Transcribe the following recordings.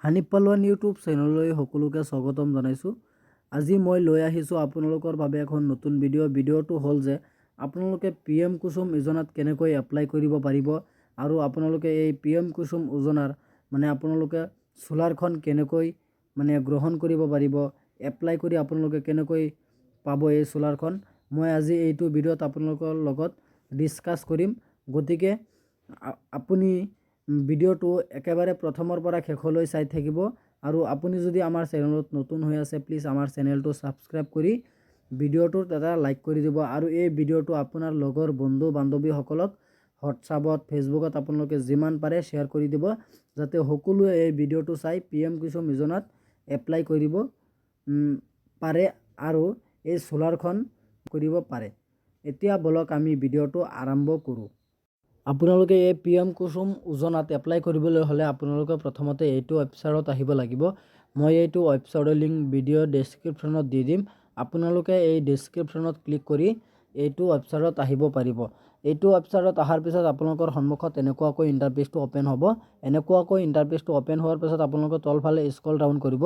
Hanif পালোৱান YouTube চেনেললৈ সকলোকে স্বাগতম জনাইছোঁ। আজি মই লৈ আহিছোঁ আপোনালোকৰ বাবে এখন নতুন ভিডিঅ'টো হ'ল যে আপোনালোকে PM কুসুম যোজনাত কেনেকৈ এপ্লাই কৰিব পাৰিব আৰু আপোনালোকে এই PM কুসুম যোজনাৰ আপোনালোকে সোলাৰখন কেনেকৈ গ্ৰহণ কৰিব পাৰিব, এপ্লাই কৰি আপোনালোকে কেনেকৈ পাব এই সোলাৰখন, মই আজি এইটো ভিডিঅ'ত আপোনালোকৰ লগত ডিছকাছ কৰিম। গতিকে আপুনি ভিডিঅ'টো একেবাৰে প্ৰথমৰ পৰা শেষলৈ চাই থাকিব আৰু আপুনি যদি আমাৰ চেনেলত নতুন হৈ আছে প্লিজ আমাৰ চেনেলটো ছাবস্ক্ৰাইব কৰি ভিডিঅ'টোত এটা লাইক কৰি দিব আৰু এই ভিডিঅ'টো আপোনাৰ লগৰ বন্ধু বান্ধৱীসকলক হোৱাটছআপত ফেচবুকত আপোনালোকে যিমান পাৰে শ্বেয়াৰ কৰি দিব যাতে সকলোৱে এই ভিডিঅ'টো চাই PM কুসুম যোজনাত এপ্লাই কৰিব পাৰে আৰু এই সোলাৰখন কৰিব পাৰে। এতিয়া বলক আমি ভিডিঅ'টো আৰম্ভ কৰোঁ। আপোনালোকে এই PM কুসুম যোজনাত এপ্লাই কৰিবলৈ হ'লে আপোনালোকে প্ৰথমতে এইটো ৱেবছাইটত আহিব লাগিব। মই এইটো ৱেবছাইটৰ লিংক ভিডিঅ' ডেছক্ৰিপশ্যনত দি দিম। আপোনালোকে এই ডেছক্ৰিপশ্যনত ক্লিক কৰি এইটো ৱেবছাইটত আহিব পাৰিব। এইটো ৱেবছাইটত অহাৰ পিছত আপোনালোকৰ সন্মুখত এনেকুৱাকৈ ইণ্টাৰফেচটো অ'পেন হ'ব। এনেকুৱাকৈ ইণ্টাৰফেচটো অ'পেন হোৱাৰ পিছত আপোনালোকে তলফালে স্ক্ৰল ডাউন কৰিব।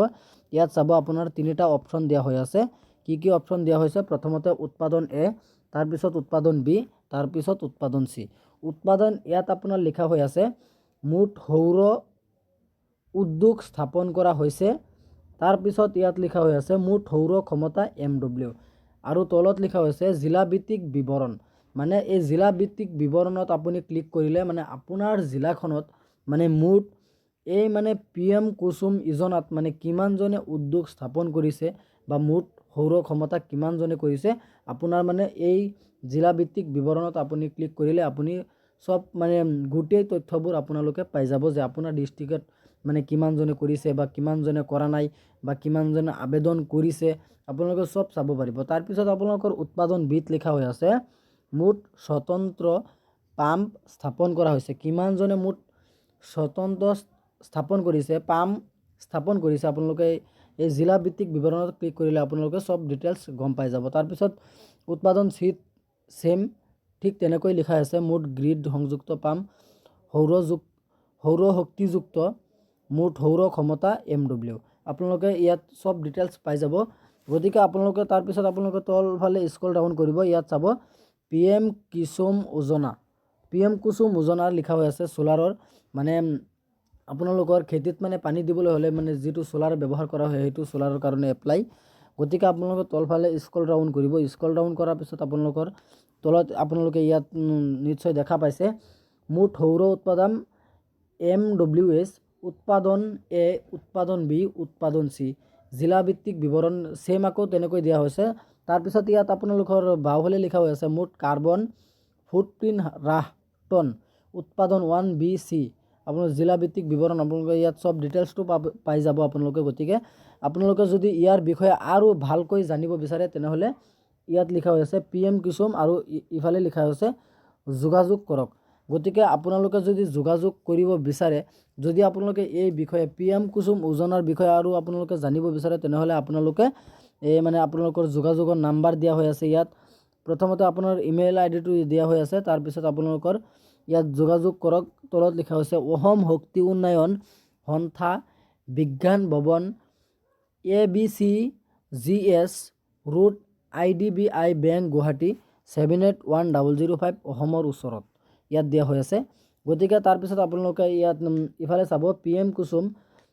ইয়াত চাব আপোনাৰ তিনিটা অপশ্যন দিয়া হৈ আছে। কি অপশ্যন দিয়া হৈছে? প্ৰথমতে উৎপাদন A, তাৰপিছত উৎপাদন B, তাৰপিছত উৎপাদন C। উৎপাদন ইয়াত আপোনাৰ লিখা হৈ আছে মুঠ সৌৰ উদ্যোগ স্থাপন কৰা হৈছে। তাৰপিছত ইয়াত লিখা হৈ আছে মুঠ সৌৰ ক্ষমতা MW আৰু তলত লিখা হৈছে জিলাভিত্তিক বিৱৰণ। এই জিলাভিত্তিক বিৱৰণত আপুনি ক্লিক কৰিলে আপোনাৰ জিলাখনত মুঠ এই PM কুসুম যোজনাত কিমানজনে উদ্যোগ স্থাপন কৰিছে বা মুঠ সৌৰ ক্ষমতা কিমানজনে কৰিছে আপোনাৰ এই জিলাভিত্তিক বিৱৰণত আপুনি ক্লিক কৰিলে আপুনি সব গোটেই তথ্যবোৰ আপোনালোকে পাই যাব যে আপোনাৰ ডিষ্ট্ৰিক্টত কিমানজনে কৰিছে বা কিমানজনে কৰা নাই বা কিমানজনে আবেদন কৰিছে আপোনালোকে সব চাব পাৰিব। তাৰপিছত আপোনালোকৰ উৎপাদন বিত লিখা হৈ আছে মুঠ স্বতন্ত্ৰ পাম্প স্থাপন কৰা হৈছে। কিমানজনে মুঠ স্বতন্ত্ৰ স্থাপন কৰিছে, পাম্প স্থাপন কৰিছে আপোনালোকে এই জিলাভিত্তিক বিৱৰণত ক্লিক কৰিলে আপোনালোকে সব ডিটেইলছ গম পাই যাব। তাৰপিছত উৎপাদন চিত সেম ঠিক তেনেকৈ লিখা আছে মুঠ গ্ৰিড সংযুক্ত পাম্প সৌৰ শক্তিযুক্ত মুঠ সৌৰ ক্ষমতা MW। আপোনালোকে ইয়াত সব ডিটেইলছ পাই যাব। গতিকে আপোনালোকে তাৰপিছত আপোনালোকে তলফালে স্ক্ৰল ডাউন কৰিব। ইয়াত চাব PM কুসুম যোজনা। PM কুসুম যোজনা লিখা হৈ আছে সোলাৰৰ আপোনালোকৰ খেতিত পানী দিবলৈ হ'লে যিটো সোলাৰ ব্যৱহাৰ কৰা হয় সেইটো সোলাৰৰ কাৰণে এপ্লাই। গতিকে আপোনালোকে তলফালে স্ক্ৰল ডাউন কৰিব। স্ক্ৰল ডাউন কৰাৰ পিছত আপোনালোকৰ তলত আপোনালোকে ইয়াত নিশ্চয় দেখা পাইছে মুঠ সৌৰ উৎপাদন MWS, উৎপাদন A, উৎপাদন B, উৎপাদন C, জিলাভিত্তিক বিৱৰণ সেম আকৌ তেনেকৈ দিয়া হৈছে। তাৰপিছত ইয়াত আপোনালোকৰ বাওঁফালে লিখা হৈ আছে মুঠ কাৰ্বন ফুটপ্ৰিণ্ট হ্ৰাস টন উৎপাদন 1B C আপোনাৰ জিলাভিত্তিক বিৱৰণ আপোনালোকে ইয়াত সব ডিটেইলছটো পাই যাব আপোনালোকে। গতিকে আপোনালোকে যদি ইয়াৰ বিষয়ে আৰু ভালকৈ জানিব বিচাৰে তেনেহ'লে ইয়াত লিখা হৈ আছে PM কুসুম আৰু ইফালে লিখা হৈছে যোগাযোগ কৰক। গতিকে আপোনালোকে যদি যোগাযোগ কৰিব বিচাৰে, যদি আপোনালোকে এই বিষয়ে PM কুসুম যোজনাৰ বিষয়ে আৰু আপোনালোকে জানিব বিচাৰে তেনেহ'লে আপোনালোকে এই আপোনালোকৰ যোগাযোগৰ নাম্বাৰ দিয়া হৈ আছে। ইয়াত প্ৰথমতে আপোনাৰ ইমেইল আইডিটো দিয়া হৈ আছে। তাৰপিছত আপোনালোকৰ ইয়াত যোগাযোগ কৰক। তলত লিখা হৈছে অসম শক্তি উন্নয়ন সন্থা বিজ্ঞান ভৱন ABCGS road IDBI bank Guwahati 781005 অসমৰ ওচৰত ইয়াত দিয়া হৈ আছে। গতিকে তাৰপিছত আপোনালোকে ইয়াত ইফালে চাব PM কুসুম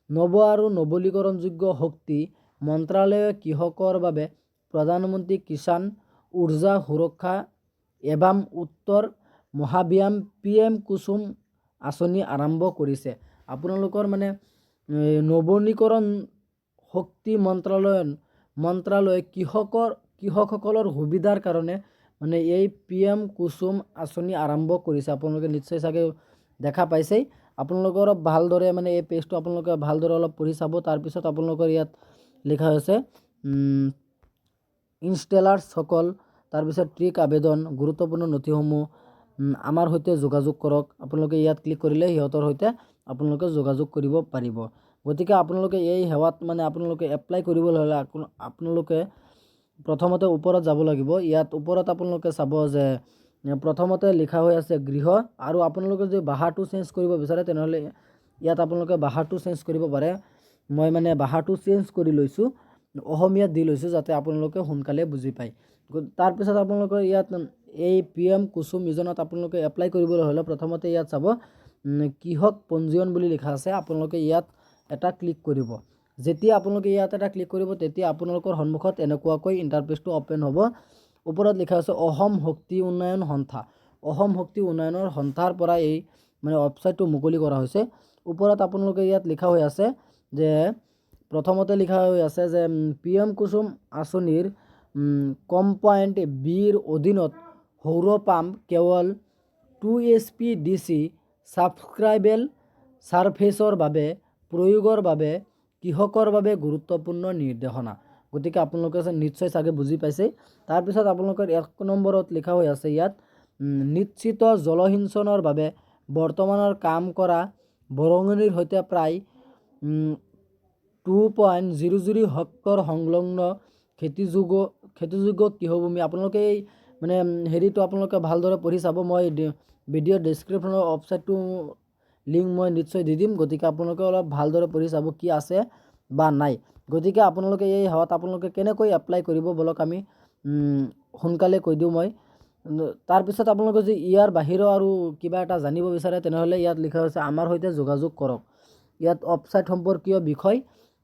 নৱ আৰু নৱীকৰণযোগ্য শক্তি মন্ত্ৰালয়ে কৃষকৰ বাবে প্ৰধানমন্ত্ৰী কিষাণ উৰ্জা সুৰক্ষা এবাম উত্তৰ মহাভিয়ান PM কুসুম আঁচনি আৰম্ভ কৰিছে। আপোনালোকৰ নৱীকৰণ শক্তি মন্ত্ৰালয়ে কৃষকসকলৰ সুবিধাৰ কাৰণে এই PM কুসুম আঁচনি আৰম্ভ কৰিছে। আপোনালোকে নিশ্চয় চাগে দেখা পাইছেই। আপোনালোকৰ ভালদৰে এই পেজটো আপোনালোকে ভালদৰে অলপ পঢ়ি চাব। তাৰপিছত আপোনালোকৰ ইয়াত লিখা হৈছে ইনষ্টেলাৰসকল, তাৰপিছত ট্ৰিক আবেদন, গুৰুত্বপূৰ্ণ নথিসমূহ আমাৰ সৈতে যোগাযোগ কৰক। আপোনালোকে ইয়াত ক্লিক কৰিলে সিহঁতৰ সৈতে আপোনালোকে যোগাযোগ কৰিব পাৰিব। গতিকে আপোনালোকে এই সেৱাত আপোনালোকে এপ্লাই কৰিবলৈ হ'লে আপোনালোকে প্ৰথমতে ওপৰত যাব লাগিব। ইয়াত ওপৰত আপোনালোকে চাব যে প্ৰথমতে লিখা হৈ আছে গৃহ আৰু আপোনালোকে যদি ভাষাটো চেঞ্জ কৰিব বিচাৰে তেনেহ'লে ইয়াত আপোনালোকে ভাষাটো চেঞ্জ কৰিব পাৰে। মই মানে ভাষাটো চেঞ্জ কৰি লৈছোঁ, অসমীয়াত দি লৈছোঁ যাতে আপোনালোকে সোনকালে বুজি পায়। তাৰপিছত আপোনালোকৰ ইয়াত এই PM কুসুম যোজনাত আপোনালোকে এপ্লাই কৰিবলৈ হ'লে প্ৰথমতে ইয়াত চাব কৃষক পঞ্জীয়ন বুলি লিখা আছে, আপোনালোকে ইয়াত এটা ক্লিক কৰিব। যেতিয়া আপোনালোকে ইয়াত এটা ক্লিক কৰিব তেতিয়া আপোনালোকৰ সন্মুখত এনেকুৱাকৈ ইণ্টাৰফেচটো অ'পেন হ'ব। ওপৰত লিখা আছে অসম শক্তি উন্নয়ন সন্থা। অসম শক্তি উন্নয়নৰ সন্থাৰ পৰা এই মানে ৱেবছাইটটো মুকলি কৰা হৈছে। ওপৰত আপোনালোকে ইয়াত লিখা হৈ আছে যে প্ৰথমতে লিখা হৈ আছে যে PM কুসুম আঁচনিৰ কম্প'নেণ্ট বিৰ অধীনত সৌৰ পাম্প কেৱল 2 SPDC ছাবস্ক্ৰাইবেল ছাৰ্ফেচৰ বাবে প্ৰয়োগৰ বাবে কৃষকৰ বাবে গুৰুত্বপূৰ্ণ নিৰ্দেশনা। গতিকে আপোনালোকে নিশ্চয় চাগে বুজি পাইছে। তাৰপিছত আপোনালোকৰ 1 নম্বৰত লিখা হৈ আছে ইয়াত নিশ্চিত জলসিঞ্চনৰ বাবে বৰ্তমানৰ কাম কৰা বৰঙনিৰ সৈতে প্ৰায় 2.00 হেক্টৰ সংলগ্ন খেতিযোগ্য কৃষিভূমি। আপোনালোকে এই মানে হেৰিটো আপোনালোকে ভালদৰে পঢ়ি চাব। মই ভিডিঅ' ডেছক্ৰিপশ্যনৰ ৱেবছাইটটো লিংক মই নিশ্চয় দি দিম। গতিকে আপোনালোকে অলপ ভালদৰে পঢ়ি চাব কি আছে বা নাই। গতিকে আপোনালোকে এই হাৱাত আপোনালোকে কেনেকৈ এপ্লাই কৰিব বলক আমি সোনকালে কৈ দিওঁ মই। তাৰপিছত আপোনালোকে যদি ইয়াৰ বাহিৰৰ আৰু কিবা এটা জানিব বিচাৰে তেনেহ'লে ইয়াত লিখা হৈছে আমাৰ সৈতে যোগাযোগ কৰক। ইয়াত ৱেবছাইট সম্পৰ্কীয় বিষয়,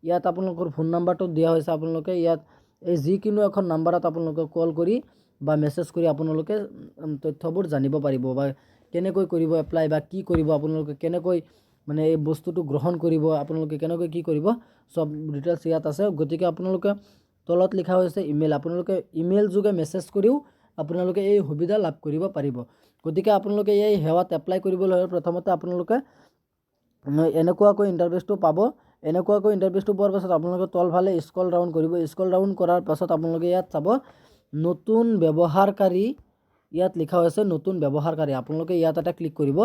ইয়াত আপোনালোকৰ ফোন নাম্বাৰটো দিয়া হৈছে। আপোনালোকে ইয়াত এই যিকোনো এখন নাম্বাৰত আপোনালোকে কল কৰি বা মেছেজ কৰি আপোনালোকে তথ্যবোৰ জানিব পাৰিব বা কেনেকৈ কৰিব এপ্লাই বা কি কৰিব আপোনালোকে, কেনেকৈ মানে এই বস্তুটো গ্ৰহণ কৰিব, আপোনালোকে কেনেকৈ কি কৰিব, চব ডিটেইলছ ইয়াত আছে। গতিকে আপোনালোকে তলত লিখা হৈছে ইমেইল, আপোনালোকে ইমেইল যোগে মেছেজ কৰিও আপোনালোকে এই সুবিধা লাভ কৰিব পাৰিব। গতিকে আপোনালোকে এই সেৱাত এপ্লাই কৰিবলৈ হ'লে প্ৰথমতে আপোনালোকে এনেকুৱাকৈ ইণ্টাৰফেচটো পাব। এনেকুৱাকৈ ইণ্টাৰফেচটো পোৱাৰ পাছত আপোনালোকে তলফালে স্ক্ৰল ডাউন কৰিব। স্ক্ৰল ডাউন কৰাৰ পাছত আপোনালোকে ইয়াত চাব নতুন ব্যৱহাৰকাৰী, ইয়াত লিখা হৈছে নতুন ব্যৱহাৰকাৰী। আপোনালোকে ইয়াত এটা ক্লিক কৰিব।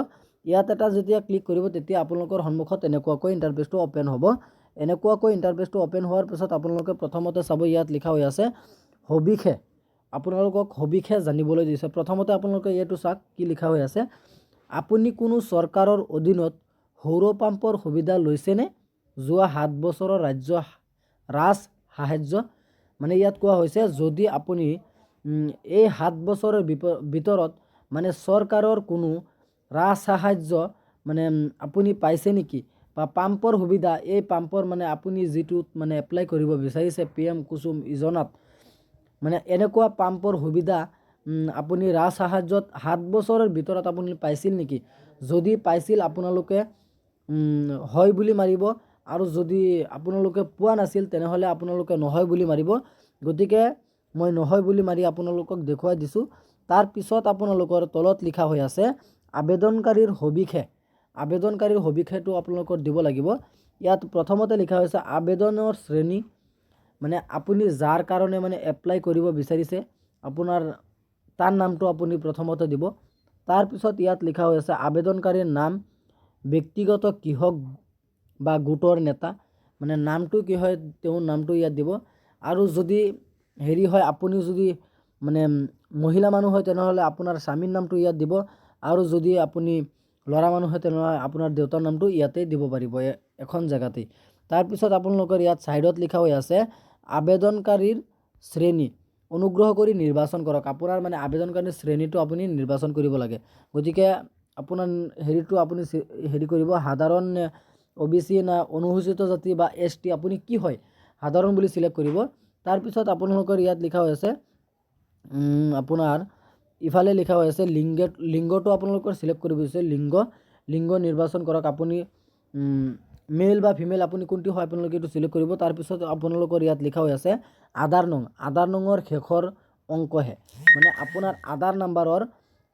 ইয়াত এটা যেতিয়া ক্লিক কৰিব তেতিয়া আপোনালোকৰ সন্মুখত এনেকুৱাকৈ ইণ্টাৰফেচটো অ'পেন হ'ব। এনেকুৱাকৈ ইণ্টাৰফেচটো অ'পেন হোৱাৰ পিছত আপোনালোকে প্ৰথমতে চাব ইয়াত লিখা হৈ আছে সবিশেষ। আপোনালোকক সবিশেষ জানিবলৈ দিছে। প্ৰথমতে আপোনালোকে এইটো চাওক কি লিখা হৈ আছে, আপুনি কোনো চৰকাৰৰ অধীনত সৌৰ পাম্পৰ সুবিধা লৈছেনে? যোৱা 7 বছৰৰ ৰাজ সাহায্য। মানে ইয়াত কোৱা হৈছে যদি আপুনি এই 7 বছৰৰ ভিতৰত মানে চৰকাৰৰ কোনো ৰাজ সাহায্য মানে আপুনি পাইছে নেকি বা পাম্পৰ সুবিধা, এই পাম্পৰ মানে আপুনি যিটোত মানে এপ্লাই কৰিব বিচাৰিছে PM কুসুম যোজনাত, মানে এনেকুৱা পাম্পৰ সুবিধা আপুনি ৰাজ সাহায্যত 7 বছৰৰ ভিতৰত আপুনি পাইছিল নেকি? যদি পাইছিল আপোনালোকে হয় বুলি মাৰিব, আৰু যদি আপোনালোকে পোৱা নাছিল তেনেহ'লে আপোনালোকে নহয় বুলি মাৰিব। গতিকে মই নহয় বুলি মাৰি আপোনালোকক দেখুৱাই দিছোঁ। তাৰপিছত আপোনালোকৰ তলত লিখা হৈ আছে আবেদনকাৰীৰ সবিশেষ। আবেদনকাৰীৰ সবিশেষটো আপোনালোকৰ দিব লাগিব। ইয়াত প্ৰথমতে লিখা হৈছে আবেদনৰ শ্ৰেণী, মানে আপুনি যাৰ কাৰণে মানে এপ্লাই কৰিব বিচাৰিছে আপোনাৰ তাৰ নামটো আপুনি প্ৰথমতে দিব। তাৰপিছত ইয়াত লিখা হৈ আছে আবেদনকাৰীৰ নাম, ব্যক্তিগত কৃষক বা গোটৰ নেতা, মানে নামটো কি হয় তেওঁৰ নামটো ইয়াত দিব। আৰু যদি হেৰি হয় আপুনি যদি মানে মহিলা মানুহ হয় তেনেহ'লে আপোনাৰ স্বামীৰ নামটো ইয়াত দিব, আৰু যদি আপুনি ল'ৰা মানুহ হয় তেনেহ'লে আপোনাৰ দেউতাৰ নামটো ইয়াতে দিব পাৰিব এখন জেগাতেই। তাৰপিছত আপোনালোকৰ ইয়াত ছাইডত লিখা হৈ আছে আবেদনকাৰীৰ শ্ৰেণী, অনুগ্ৰহ কৰি নিৰ্বাচন কৰক। আপোনাৰ মানে আবেদনকাৰীৰ শ্ৰেণীটো আপুনি নিৰ্বাচন কৰিব লাগে। গতিকে আপোনাৰ হেৰিটো আপুনি হেৰি কৰিব, সাধাৰণ OBC না অনুসূচিত জাতি বা ST, আপুনি কি হয় সাধাৰণ বুলি চিলেক্ট কৰিব। তাৰপিছত আপোনালোকৰ ইয়াত লিখা হৈ আছে আপোনাৰ ইফালে লিখা হৈ আছে লিংগটো আপোনালোকৰ চিলেক্ট কৰিব দিছে। লিংগ নিৰ্বাচন কৰক, আপুনি মেল বা ফিমেল আপুনি কোনটো হয় আপোনালোকে এইটো চিলেক্ট কৰিব। তাৰপিছত আপোনালোকৰ ইয়াত লিখা হৈ আছে আধাৰ নং। আধাৰ নঙৰ শেষৰ অংকহে, মানে আপোনাৰ আধাৰ নাম্বাৰৰ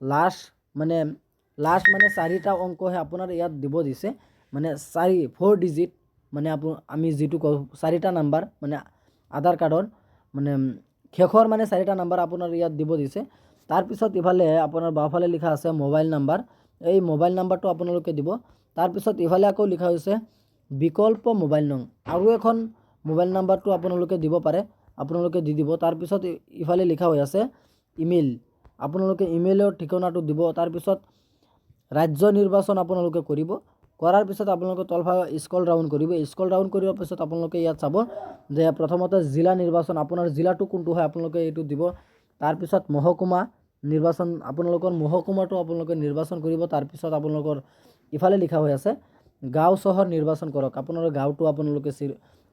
লাষ্ট মানে 4টা অংকহে আপোনাৰ ইয়াত দিব দিছে, মানে 4 ডিজিট, মানে আমি যিটো কওঁ 4টা নাম্বাৰ, মানে আধাৰ কাৰ্ডৰ মানে শেষৰ মানে 4টা নাম্বাৰ আপোনাৰ ইয়াত দিব দিছে। তাৰপিছত ইফালে আপোনাৰ বাওঁফালে লিখা আছে মোবাইল নাম্বাৰ, এই মোবাইল নাম্বাৰটো আপোনালোকে দিব। তাৰপিছত ইফালে আকৌ লিখা হৈছে বিকল্প মোবাইল নং, আৰু এখন মোবাইল নাম্বাৰটো আপোনালোকে দিব পাৰে, আপোনালোকে দি দিব। তাৰপিছত ইফালে লিখা হৈ আছে ইমেইল, আপোনালোকে ইমেইলৰ ঠিকনাটো দিব। তাৰপিছত ৰাজ্য নিৰ্বাচন আপোনালোকে কৰিব। কৰাৰ পিছত আপোনালোকে তলফালে স্ক্ৰল ডাউন কৰিব। স্ক্ৰল ডাউন কৰাৰ পিছত আপোনালোকে ইয়াত চাব যে প্ৰথমতে জিলা নিৰ্বাচন, আপোনাৰ জিলাটো কোনটো হয় আপোনালোকে এইটো দিব। তাৰপিছত মহকুমা নিৰ্বাচন, আপোনালোকৰ মহকুমাটো আপোনালোকে নিৰ্বাচন কৰিব। তাৰপিছত আপোনালোকৰ ইফালে লিখা হৈ আছে গাঁও চহৰ নিৰ্বাচন কৰক। আপোনাৰ গাঁওটো আপোনালোকে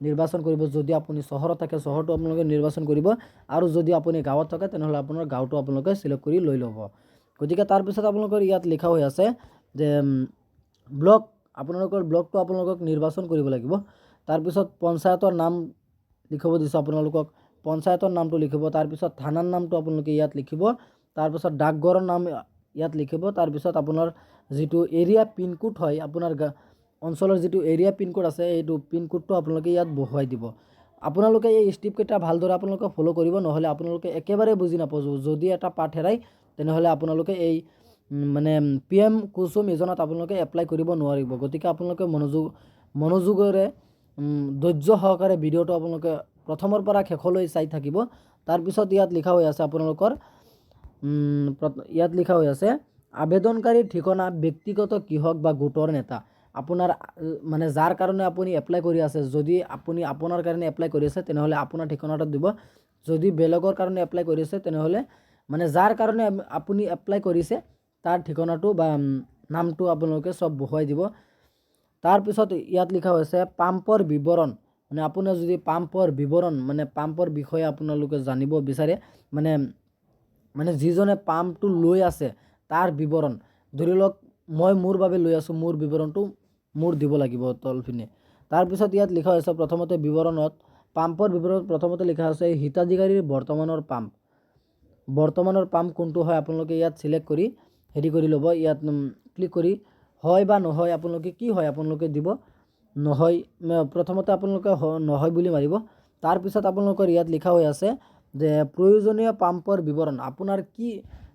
নিৰ্বাচন কৰিব। যদি আপুনি চহৰত থাকে চহৰটো আপোনালোকে নিৰ্বাচন কৰিব, আৰু যদি আপুনি গাঁৱত থাকে তেনেহ'লে আপোনাৰ গাঁওটো আপোনালোকে চিলেক্ট কৰি লৈ ল'ব। গতিকে তাৰপিছত আপোনালোকৰ ইয়াত লিখা হৈ আছে যে ব্লক, আপোনালোকৰ ব্লকটো আপোনালোকক নিৰ্বাচন কৰিব লাগিব। তাৰপিছত পঞ্চায়তৰ নাম লিখিব দিছোঁ আপোনালোকক, পঞ্চায়তৰ নামটো লিখিব। তাৰপিছত থানাৰ নামটো আপোনালোকে ইয়াত লিখিব। তাৰপিছত ডাকঘৰৰ নাম ইয়াত লিখিব। তাৰপিছত আপোনাৰ যিটো এৰিয়া পিনক'ড হয়, আপোনাৰ অঞ্চলৰ যিটো এৰিয়া পিনক'ড আছে এইটো পিনক'ডটো আপোনালোকে ইয়াত বহুৱাই দিব। আপোনালোকে এই ষ্টেপকেইটা ভালদৰে আপোনালোকে ফ'ল' কৰিব, নহ'লে আপোনালোকে একেবাৰে বুজি নাপাব। যদি এটা পাৰ্ট হেৰাই তেনেহ'লে আপোনালোকে এই মানে PM কুসুম যোজনাত আপোনালোকে এপ্লাই কৰিব নোৱাৰিব। গতিকে আপোনালোকে মনোযোগেৰে ধৈৰ্য সহকাৰে ভিডিঅ'টো আপোনালোকে প্ৰথমৰ পৰা শেষলৈ চাই থাকিব। তাৰপিছত ইয়াত লিখা হৈ আছে আপোনালোকৰ ইয়াত লিখা হৈ আছে আবেদনকাৰীৰ ঠিকনা ব্যক্তিগত কৃষক বা গোটৰ নেতা। আপোনাৰ মানে যাৰ কাৰণে আপুনি এপ্লাই কৰি আছে, যদি আপুনি আপোনাৰ কাৰণে এপ্লাই কৰি আছে তেনেহ'লে আপোনাৰ ঠিকনাটো দিব। যদি বেলেগৰ কাৰণে এপ্লাই কৰিছে তেনেহ'লে মানে যাৰ কাৰণে আপুনি এপ্লাই কৰিছে তাৰ ঠিকনাটো বা নামটো আপোনালোকে চব বহুৱাই দিব। তাৰপিছত ইয়াত লিখা হৈছে পাম্পৰ বিৱৰণ, মানে আপোনাৰ যদি পাম্পৰ বিৱৰণ মানে পাম্পৰ বিষয়ে আপোনালোকে জানিব বিচাৰে, মানে যিজনে পাম্পটো লৈ আছে তাৰ বিৱৰণ, ধৰি লওক মই মোৰ বাবে লৈ আছোঁ, মোৰ বিৱৰণটো মোৰ দিব লাগিব তলপিনে। তাৰপিছত ইয়াত লিখা হৈছে প্ৰথমতে বিৱৰণত পাম্পৰ বিৱৰণত প্ৰথমতে লিখা আছে হিতাধিকাৰীৰ বৰ্তমানৰ পাম্প কোনটো হয় আপোনালোকে ইয়াত চিলেক্ট কৰি হেৰি কৰি ল'ব। ইয়াত ক্লিক কৰি হয় বা নহয় আপোনালোকে কি হয় আপোনালোকে দিব। নহয় প্ৰথমতে আপোনালোকে নহয় বুলি মাৰিব। তাৰপিছত আপোনালোকৰ ইয়াত লিখা হৈ আছে যে প্ৰয়োজনীয় পাম্পৰ বিৱৰণ, আপোনাৰ কি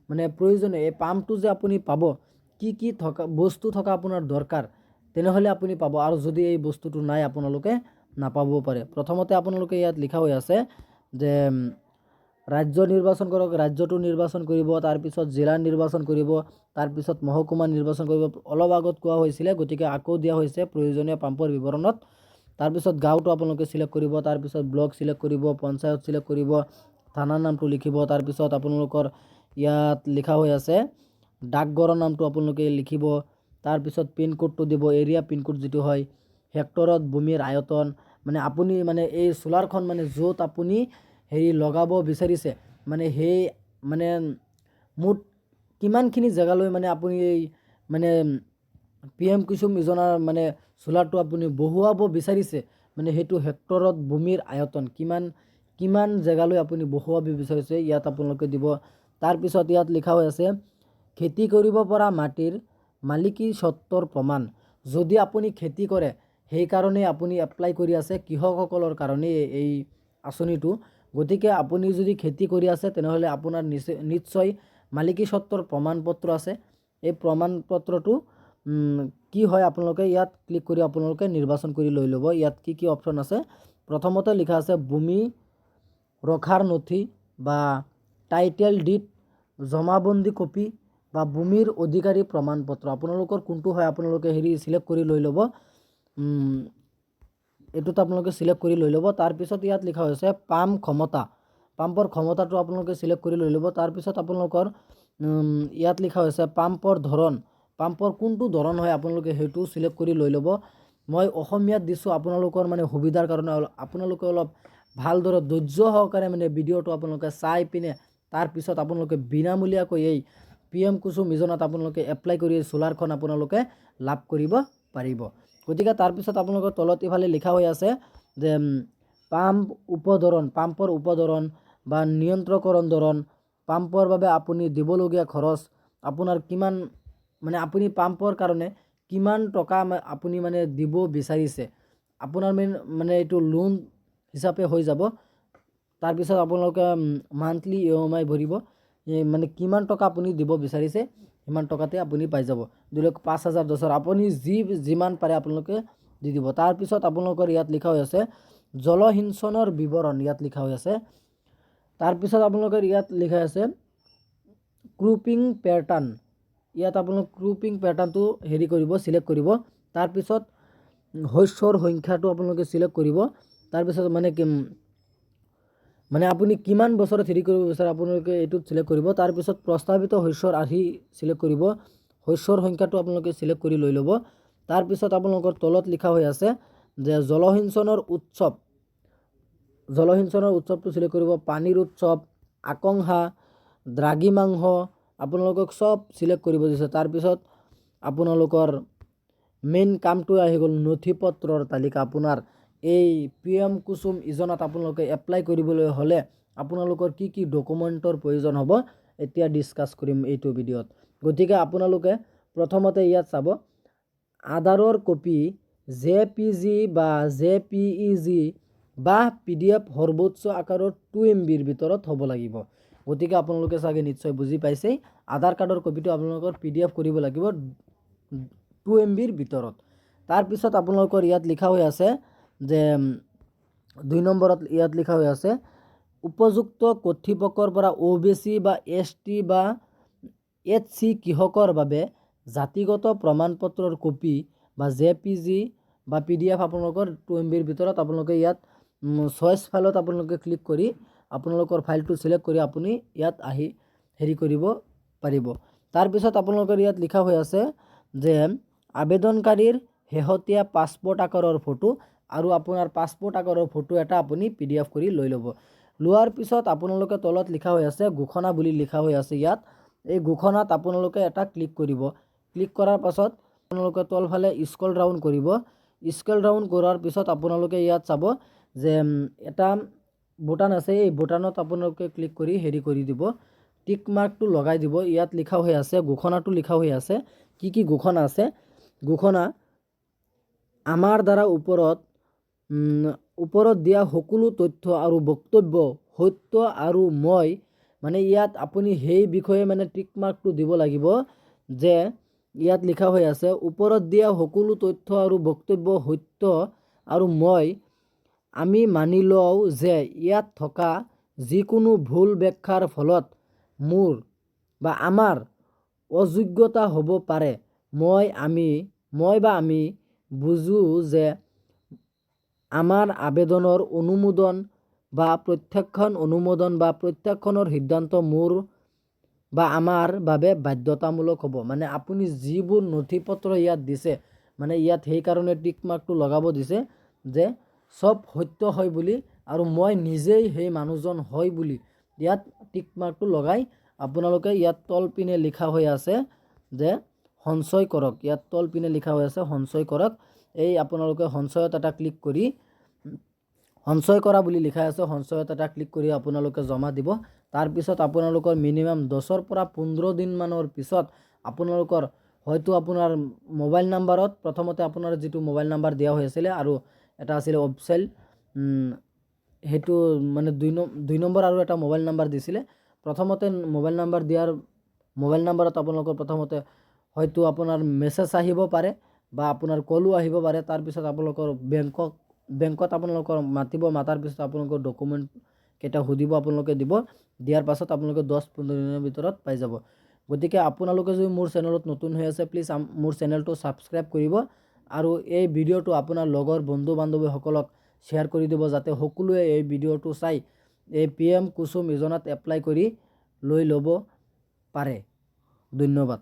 মানে প্ৰয়োজনীয় এই পাম্পটো যে আপুনি পাব কি থকা বস্তু থকা আপোনাৰ দৰকাৰ তেনেহ'লে আপুনি পাব, আৰু যদি এই বস্তুটো নাই আপোনালোকে নাপাবও পাৰে। প্ৰথমতে আপোনালোকে ইয়াত লিখা হৈ আছে যে ৰাজ্য নিৰ্বাচন কৰক, ৰাজ্যটো নিৰ্বাচন কৰিব। তাৰপিছত জিলা নিৰ্বাচন কৰিব, তাৰপিছত মহকুমা নিৰ্বাচন কৰিব। অলপ আগত কোৱা হৈছিলে গতিকে আকৌ দিয়া হৈছে প্ৰয়োজনীয় পাম্পৰ বিৱৰণত। তাৰপিছত গাঁওটো আপোনালোকে চিলেক্ট কৰিব, তাৰপিছত ব্লক চিলেক্ট কৰিব, পঞ্চায়ত চিলেক্ট কৰিব, থানাৰ নামটো লিখিব। তাৰপিছত আপোনালোকৰ ইয়াত লিখা হৈ আছে ডাকঘৰৰ নামটো আপোনালোকে লিখিব। তাৰপিছত পিনক'ডটো দিব, এৰিয়া পিনক'ড যিটো হয়, হেক্টৰত ভূমিৰ আয়তন, মানে আপুনি মানে এই চ'লাৰখন মানে য'ত আপুনি হেৰি লগাব বিচাৰিছে মানে সেই মানে মুঠ কিমানখিনি জেগালৈ মানে আপুনি এই মানে PM কুসুম যোজনাৰ মানে চ'লাৰটো আপুনি বহুৱাব বিচাৰিছে, মানে সেইটো হেক্টৰত ভূমিৰ আয়তন কিমান জেগালৈ আপুনি বহুৱাব বিচাৰিছে ইয়াত আপোনালোকে দিব। তাৰপিছত ইয়াত লিখা হৈ আছে খেতি কৰিব পৰা মাটিৰ মালিকী স্বত্বৰ প্ৰমাণ, যদি আপুনি খেতি কৰে সেইকাৰণে আপুনি এপ্লাই কৰি আছে কৃষকসকলৰ কাৰণে এই আঁচনিটো। গতিকে আপুনি যদি খেতি কৰি আছে তেনেহ'লে আপোনাৰ নিশ্চয় মালিকী স্বত্বৰ প্ৰমাণপত্ৰ আছে। এই প্ৰমাণপত্ৰটো কি হয় আপোনালোকে ইয়াত ক্লিক কৰি আপোনালোকে নিৰ্বাচন কৰি লৈ ল'ব। ইয়াত কি অপশ্যন আছে, প্ৰথমতে লিখা আছে ভূমি ৰখাৰ নথি বা টাইটেল ডিড, জমাবন্দী কপি বা ভূমিৰ অধিকাৰী প্ৰমাণপত্ৰ। আপোনালোকৰ কোনটো হয় আপোনালোকে হেৰি চিলেক্ট কৰি লৈ ল'ব, এইটোত আপোনালোকে চিলেক্ট কৰি লৈ ল'ব। তাৰপিছত ইয়াত লিখা হৈছে পাম্পৰ ক্ষমতাটো আপোনালোকে চিলেক্ট কৰি লৈ ল'ব। তাৰপিছত আপোনালোকৰ ইয়াত লিখা হৈছে পাম্পৰ কোনটো ধৰণ হয় আপোনালোকে সেইটো চিলেক্ট কৰি লৈ ল'ব। মই অসমীয়াত দিছোঁ আপোনালোকৰ মানে সুবিধাৰ কাৰণে, আপোনালোকে অলপ ভালদৰে ধৈৰ্য সহকাৰে মানে ভিডিঅ'টো আপোনালোকে চাই পিনে তাৰপিছত আপোনালোকে বিনামূলীয়াকৈ এই PM কুসুম যোজনাত আপোনালোকে এপ্লাই কৰি চ'লাৰখন আপোনালোকে লাভ কৰিব পাৰিব। গতিকে তাৰপিছত আপোনালোকৰ তলত ইফালে লিখা হৈ আছে যে পাম্পৰ উপধৰণ বা নিয়ন্ত্ৰকৰণ ধৰণ, পাম্পৰ বাবে আপুনি দিবলগীয়া খৰচ, আপোনাৰ কিমান মানে আপুনি পাম্পৰ কাৰণে কিমান টকা আপুনি মানে দিব বিচাৰিছে, আপোনাৰ মানে এইটো লোন হিচাপে হৈ যাব। তাৰপিছত আপোনালোকে মান্থলি EMI ভৰিব, মানে কিমান টকা আপুনি দিব বিচাৰিছে সিমান টকাতে আপুনি পাই যাব। ধৰি লওক 5,000 10,000 আপুনি যিমান পাৰে আপোনালোকে দি দিব। তাৰপিছত আপোনালোকৰ ইয়াত লিখা হৈ আছে জলসিঞ্চনৰ বিৱৰণ, ইয়াত লিখা হৈ আছে। তাৰপিছত আপোনালোকৰ ইয়াত লিখা আছে ক্ৰুপিং পেটাৰ্ণ, ইয়াত আপোনালোক ক্ৰুপিং পেটাৰ্ণটো হেৰি কৰিব চিলেক্ট কৰিব। তাৰপিছত শস্যৰ সংখ্যাটো আপোনালোকে চিলেক্ট কৰিব। তাৰপিছত মানে আপুনি কিমান বছৰত হেৰি কৰিব বিচাৰে আপোনালোকে এইটোত চিলেক্ট কৰিব। তাৰপিছত প্ৰস্তাৱিত শস্যৰ আৰ্হি চিলেক্ট কৰিব। শস্যৰ সংখ্যাটো আপোনালোকে চিলেক্ট কৰি লৈ ল'ব। তাৰপিছত আপোনালোকৰ তলত লিখা হৈ আছে যে জলসিঞ্চনৰ উৎসৱটো চিলেক্ট কৰিব। পানীৰ উৎসৱ, আকাংক্ষা, দ্ৰাঘিমাংশ আপোনালোকক চব চিলেক্ট কৰিব দিছে। তাৰপিছত আপোনালোকৰ মেইন কামটো আহি গ'ল নথি পত্ৰৰ তালিকা। আপোনাৰ এই PM কুসুম যোজনাত আপোনালোকে এপ্লাই কৰিবলৈ হ'লে আপোনালোকৰ কি কি ডকুমেণ্টৰ প্ৰয়োজন হ'ব এতিয়া ডিছকাছ কৰিম এইটো ভিডিঅ'ত। গতিকে আপোনালোকে প্ৰথমতে ইয়াত চাব আধাৰৰ কপি JPG বা JPEG বা PDF সৰ্বোচ্চ আকাৰৰ 2 MBৰ ভিতৰত হ'ব লাগিব। গতিকে আপোনালোকে চাগে নিশ্চয় বুজি পাইছেই আধাৰ কাৰ্ডৰ কপিটো আপোনালোকৰ PDF কৰিব লাগিব 2 MBৰ ভিতৰত। তাৰপিছত আপোনালোকৰ ইয়াত লিখা হৈ আছে যে 2 নম্বৰত ইয়াত লিখা হৈ আছে উপযুক্ত কৰ্তৃপক্ষৰ পৰা OBC বা ST বা HC কৃষকৰ বাবে জাতিগত প্ৰমাণপত্ৰৰ কপি বা JPG বা PDF আপোনালোকৰ 2 MBৰ ভিতৰত আপোনালোকে ইয়াত চইচ ফাইলত আপোনালোকে ক্লিক কৰি আপোনালোকৰ ফাইলটো চিলেক্ট কৰি আপুনি ইয়াত আহি হেৰি কৰিব পাৰিব। তাৰপিছত আপোনালোকৰ ইয়াত লিখা হৈ আছে যে আবেদনকাৰীৰ শেহতীয়া পাছপোৰ্ট আকাৰৰ ফটো আৰু আপোনাৰ পাছপোৰ্ট আকাৰৰ ফটো এটা আপুনি PDF কৰি লৈ ল'ব। লোৱাৰ পিছত আপোনালোকে তলত লিখা হৈ আছে ঘোষণা বুলি লিখা হৈ আছে ইয়াত। এই ঘোষণাত আপোনালোকে এটা ক্লিক কৰিব। ক্লিক কৰাৰ পাছত আপোনালোকে তলফালে স্ক্ৰল ডাউন কৰিব। স্ক্ৰল ডাউন কৰাৰ পিছত আপোনালোকে ইয়াত চাব যে এটা বুটান আছে। এই বুটানত আপোনালোকে ক্লিক কৰি হেৰি কৰি দিব, টিক মাৰ্কটো লগাই দিব। ইয়াত লিখা হৈ আছে ঘোষণাটো লিখা হৈ আছে কি কি ঘোষণা আছে। ঘোষণা আমাৰ দ্বাৰা ওপৰত দিয়া সকলো তথ্য আৰু বক্তব্য সত্য আৰু মই ইয়াত আপুনি সেই বিষয়ে টিক মাৰ্কটো দিব লাগিব যে ইয়াত লিখা হৈ আছে ওপৰত দিয়া সকলো তথ্য আৰু বক্তব্য সত্য আৰু আমি মানি লওঁ যে ইয়াত থকা যিকোনো ভুল ব্যাখ্যাৰ ফলত মোৰ বা আমাৰ অযোগ্যতা হ'ব পাৰে। আমি বুজো যে আমাৰ আবেদনৰ অনুমোদন বা প্ৰত্যাখ্যান অনুমোদন বা প্ৰত্যাখ্যানৰ সিদ্ধান্ত মোৰ বা আমাৰ বাবে বাধ্যতামূলক হ'ব। আপুনি যিবোৰ নথি পত্ৰ ইয়াত দিছে ইয়াত সেইকাৰণে টিক মাৰ্কটো লগাব দিছে যে সব সত্য হয় বুলি আৰু মই নিজেই সেই মানুহজন হয় বুলি ইয়াত টিক মাৰ্কটো লগাই আপোনালোকে ইয়াত তল পিনে লিখা হৈ আছে যে সঞ্চয় কৰক। ইয়াত তল পিনে লিখা হৈ আছে সঞ্চয় কৰক। এই আপোনালোকে সঞ্চয়ত এটা ক্লিক কৰি সঞ্চয় কৰা বুলি লিখা আছে সঞ্চয়ত এটা ক্লিক কৰি আপোনালোকে জমা দিব। তাৰপিছত আপোনালোকৰ মিনিমাম 10ৰ পৰা 15 দিনমানৰ পিছত আপোনালোকৰ হয়তো আপোনাৰ মোবাইল নাম্বাৰত প্ৰথমতে আপোনাৰ যিটো মোবাইল নাম্বাৰ দিয়া হৈ আছিলে আৰু এটা আছিলে অফিচিয়েল সেইটো 2 নম্বৰ আৰু এটা মোবাইল নাম্বাৰ দিছিলে। প্ৰথমতে মোবাইল নাম্বাৰত আপোনালোকৰ প্ৰথমতে হয়তো আপোনাৰ মেছেজ আহিব পাৰে বা আপোনাৰ কলো আহিব পাৰে। তাৰপিছত আপোনালোকৰ বেংকত আপোনালোকৰ মাতাৰ পিছত আপোনালোকৰ ডকুমেণ্ট কেইটা সুধিব আপোনালোকে দিব। দিয়াৰ পাছত আপোনালোকে 10-15 দিনৰ ভিতৰত পাই যাব। গতিকে আপোনালোকে যদি মোৰ চেনেলত নতুন হৈ আছে প্লিজ মোৰ চেনেলটো ছাবস্ক্ৰাইব কৰিব আৰু এই ভিডিঅ'টো আপোনাৰ লগৰ বন্ধু বান্ধৱীসকলক শ্বেয়াৰ কৰি দিব যাতে সকলোৱে এই ভিডিঅ'টো চাই এই PM কুসুম যোজনাত এপ্লাই কৰি লৈ ল'ব পাৰে। ধন্যবাদ।